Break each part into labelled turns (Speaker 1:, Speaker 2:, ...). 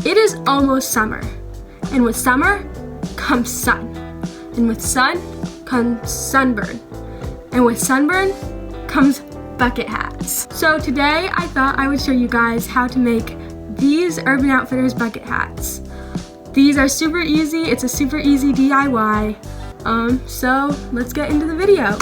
Speaker 1: It is almost summer, and with summer comes sun, and with sun comes sunburn, and with sunburn comes bucket hats. So today I thought I would show you guys how to make these Urban Outfitters bucket hats. These are super easy, it's a super easy DIY, so let's get into the video.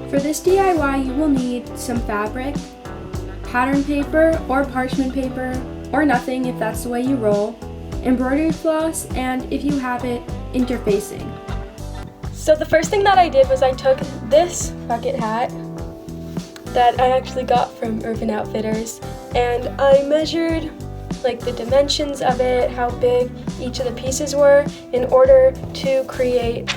Speaker 1: For this DIY you will need some fabric, pattern paper or parchment paper, or nothing if that's the way you roll, embroidery floss, and if you have it, interfacing. So the first thing that I did was I took this bucket hat that I actually got from Urban Outfitters, and I measured like the dimensions of it, how big each of the pieces were, in order to create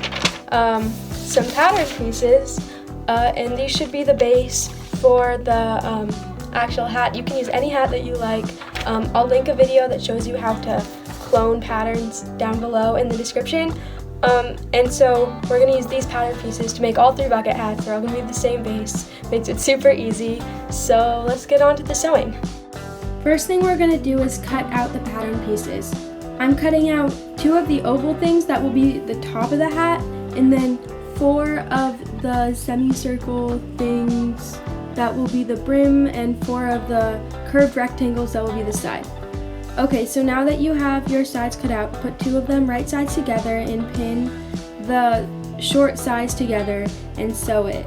Speaker 1: some pattern pieces, and these should be the base for the actual hat. You can use any hat that you like. I'll link a video that shows you how to clone patterns down below in the description. And so we're going to use these pattern pieces to make all 3 bucket hats. They're all going to be the same base. Makes it super easy. So let's get on to the sewing. First thing we're going to do is cut out the pattern pieces. I'm cutting out 2 of the oval things that will be the top of the hat, and then 4 of the semicircle things that will be the brim, and 4 of the curved rectangles that will be the side. Okay, so now that you have your sides cut out, put 2 of them right sides together and pin the short sides together and sew it.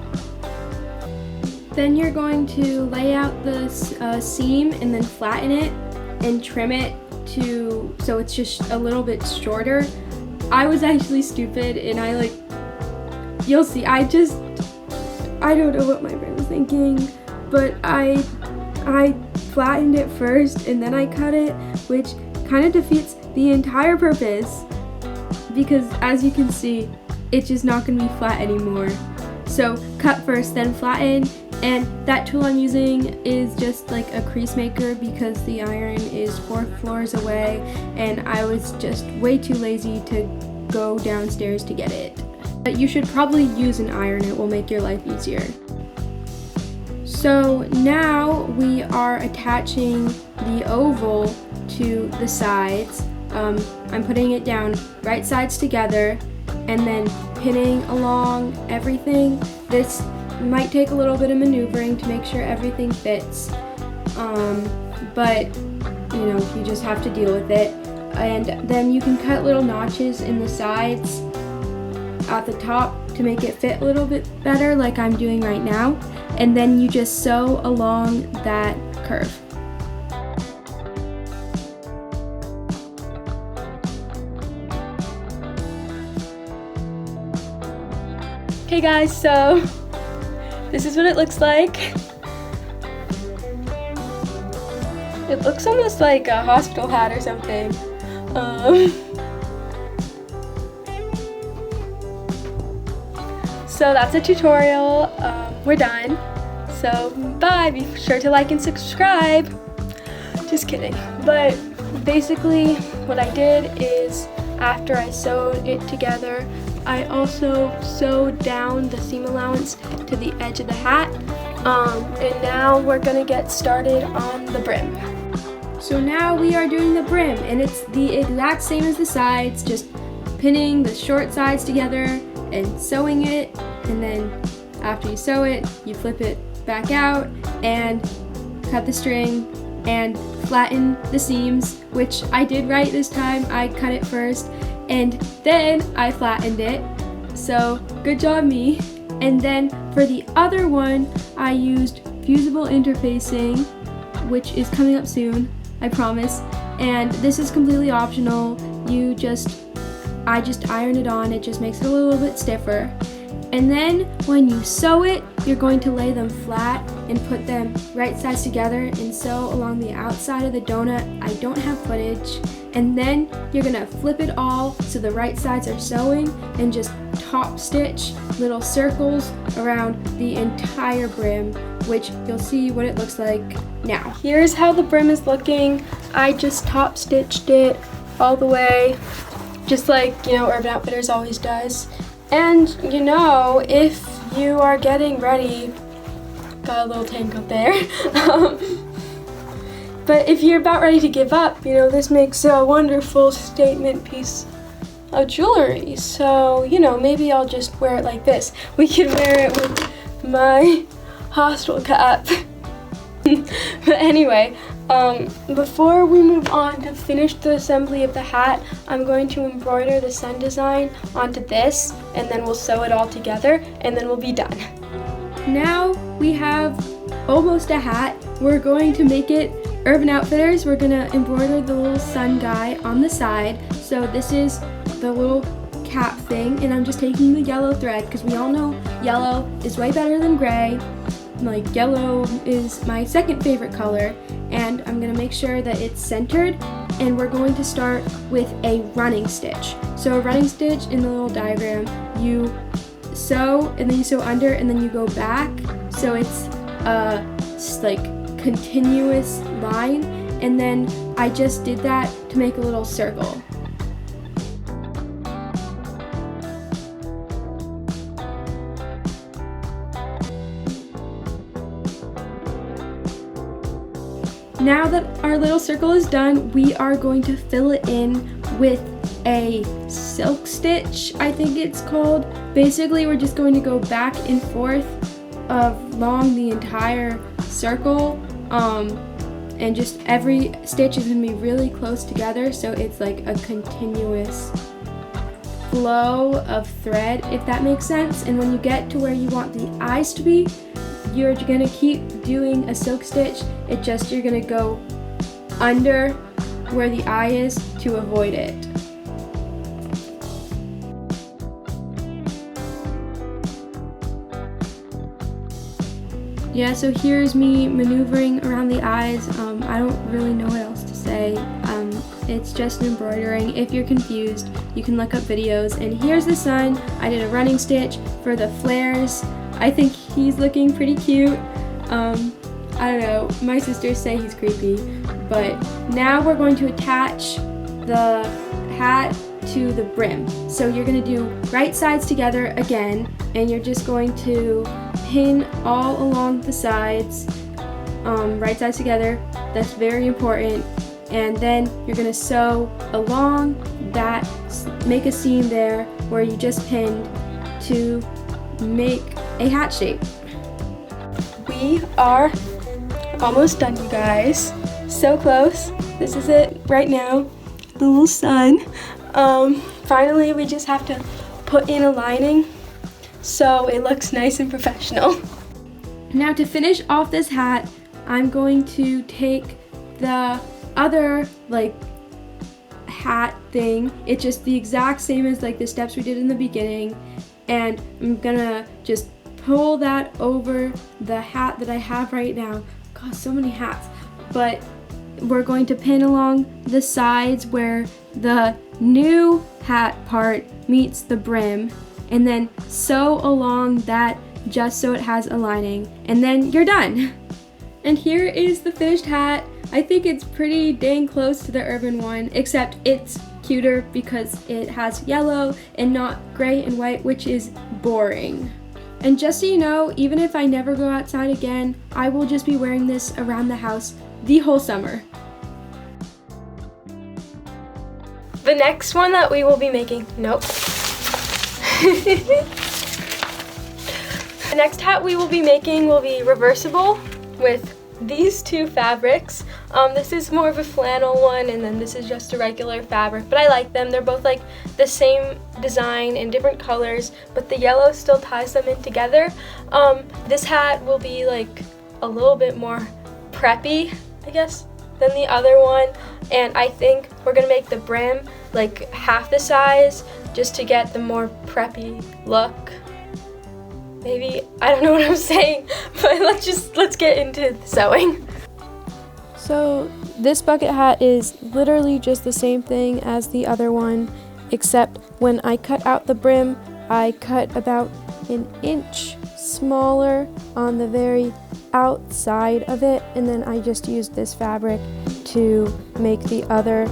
Speaker 1: Then you're going to lay out the seam and then flatten it and trim it so it's just a little bit shorter. I was actually stupid and you'll see, I don't know what my brain was thinking, but I flattened it first and then I cut it, which kind of defeats the entire purpose because, as you can see, it's just not going to be flat anymore. So cut first, then flatten, and that tool I'm using is just like a crease maker because the iron is 4 floors away and I was just way too lazy to go downstairs to get it. But you should probably use an iron, it will make your life easier. So now we are attaching the oval to the sides. I'm putting it down right sides together and then pinning along everything. This might take a little bit of maneuvering to make sure everything fits, but you know, you just have to deal with it. And then you can cut little notches in the sides at the top to make it fit a little bit better, like I'm doing right now, and then you just sew along that curve. Okay guys, so this is what it looks like. It looks almost like a hospital hat or something. So that's a tutorial. We're done. So bye. Be sure to like and subscribe. Just kidding. But basically what I did is after I sewed it together, I also sewed down the seam allowance to the edge of the hat. And now we're gonna get started on the brim. So now we are doing the brim, and it's the exact same as the sides, just pinning the short sides together and sewing it, and then after you sew it, you flip it back out and cut the string and flatten the seams, which I did right this time. I cut it first and then I flattened it, so good job me. And then for the other one, I used fusible interfacing, which is coming up soon, I promise, and this is completely optional. I just ironed it on, it just makes it a little bit stiffer. And then when you sew it, you're going to lay them flat and put them right sides together and sew along the outside of the donut. I don't have footage. And then you're gonna flip it all so the right sides are sewing and just top stitch little circles around the entire brim, which you'll see what it looks like now. Here's how the brim is looking. I just top stitched it all the way, just like, you know, Urban Outfitters always does. And you know, if you are getting ready got a little tangled there. But if you're about ready to give up, you know, this makes a wonderful statement piece of jewelry. So, you know, maybe I'll just wear it like this. We could wear it with my hostel cap. But anyway, before we move on to finish the assembly of the hat, I'm going to embroider the sun design onto this, and then we'll sew it all together, and then we'll be done. Now we have almost a hat. We're going to make it Urban Outfitters. We're gonna embroider the little sun guy on the side. So this is the little cap thing, and I'm just taking the yellow thread because we all know yellow is way better than gray. Like, yellow is my second favorite color, and I'm gonna make sure that it's centered, and we're going to start with a running stitch. So a running stitch in the little diagram, you sew and then you sew under and then you go back, so it's a like continuous line, and then I just did that to make a little circle. Now that our little circle is done, we are going to fill it in with a silk stitch, I think it's called. Basically, we're just going to go back and forth along the entire circle, and just every stitch is going to be really close together, so it's like a continuous flow of thread, if that makes sense. And when you get to where you want the eyes to be, you're gonna keep doing a silk stitch. You're gonna go under where the eye is to avoid it. Yeah, so here's me maneuvering around the eyes. I don't really know what else to say. It's just embroidering. If you're confused, you can look up videos. And here's the sun. I did a running stitch for the flares. I think he's looking pretty cute. I don't know, my sisters say he's creepy. But now we're going to attach the hat to the brim. So you're gonna do right sides together again, and you're just going to pin all along the sides, right sides together. That's very important. And then you're gonna sew along that, make a seam there where you just pinned to make a hat shape. We are almost done, you guys. So close. This is it right now. The little sun. Finally, we just have to put in a lining so it looks nice and professional. Now to finish off this hat, I'm going to take the other hat thing. It's just the exact same as the steps we did in the beginning, and I'm gonna just pull that over the hat that I have right now. God, so many hats. But we're going to pin along the sides where the new hat part meets the brim, and then sew along that just so it has a lining, and then you're done. And here is the finished hat. I think it's pretty dang close to the urban one, except it's cuter because it has yellow and not gray and white, which is boring. And just so you know, even if I never go outside again, I will just be wearing this around the house the whole summer. The next one that we will be making, nope. The next hat we will be making will be reversible with these two fabrics. This is more of a flannel one, and then this is just a regular fabric, but I like them. They're both the same design in different colors, but the yellow still ties them in together. This hat will be a little bit more preppy, I guess, than the other one, and I think we're gonna make the brim half the size just to get the more preppy look. Maybe, I don't know what I'm saying, but let's get into the sewing. So this bucket hat is literally just the same thing as the other one, except when I cut out the brim, I cut about an inch smaller on the very outside of it, and then I just used this fabric to make the other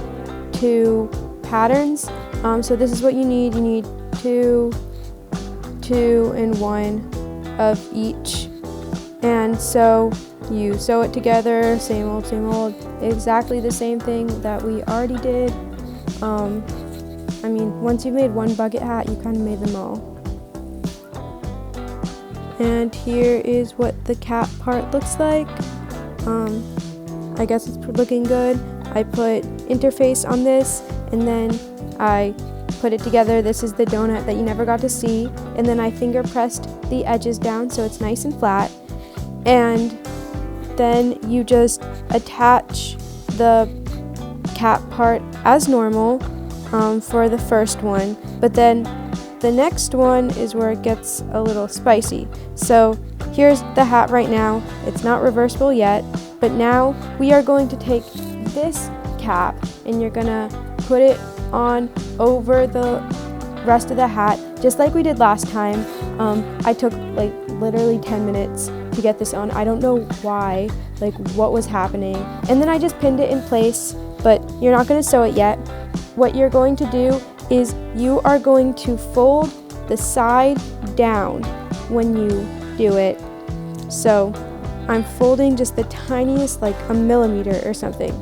Speaker 1: two patterns. So this is what you need. You need two, and one of each And so you sew it together, same old, exactly the same thing that we already did. I mean, once you made one bucket hat, you kind of made them all. And here is what the cap part looks like. I guess it's looking good. I put interface on this, and then I put it together. This is the donut that you never got to see, and then I finger pressed the edges down so it's nice and flat. And then you just attach the cap part as normal for the first one, but then the next one is where it gets a little spicy. So here's the hat right now. It's not reversible yet, but now we are going to take this cap and you're gonna put it on over the rest of the hat, just like we did last time. I took like literally 10 minutes to get this on. I don't know why, like what was happening. And then I just pinned it in place, but you're not gonna sew it yet. What you're going to do is you are going to fold the side down when you do it. So I'm folding just the tiniest, like a millimeter or something,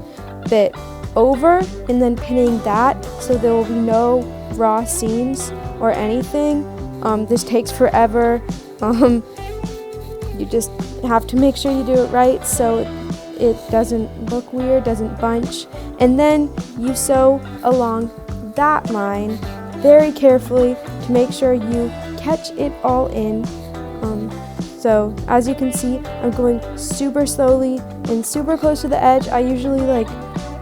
Speaker 1: bit over, and then pinning that so there will be no raw seams or anything. This takes forever. You just have to make sure you do it right so it doesn't look weird, doesn't bunch. And then you sew along that line very carefully to make sure you catch it all in. So as you can see, I'm going super slowly and super close to the edge. I usually like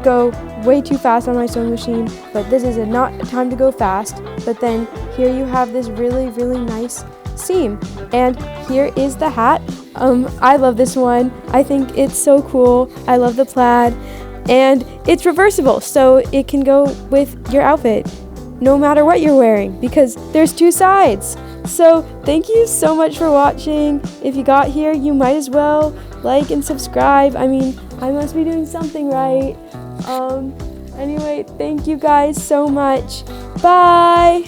Speaker 1: go way too fast on my sewing machine, but this is not a time to go fast. But then here you have this really, really nice seam, and here is the hat. I love this one. I think it's so cool. I love the plaid, and it's reversible, so it can go with your outfit no matter what you're wearing because there's two sides. So thank you so much for watching. If you got here, you might as well like and subscribe. I mean, I must be doing something right. Anyway, thank you guys so much. Bye!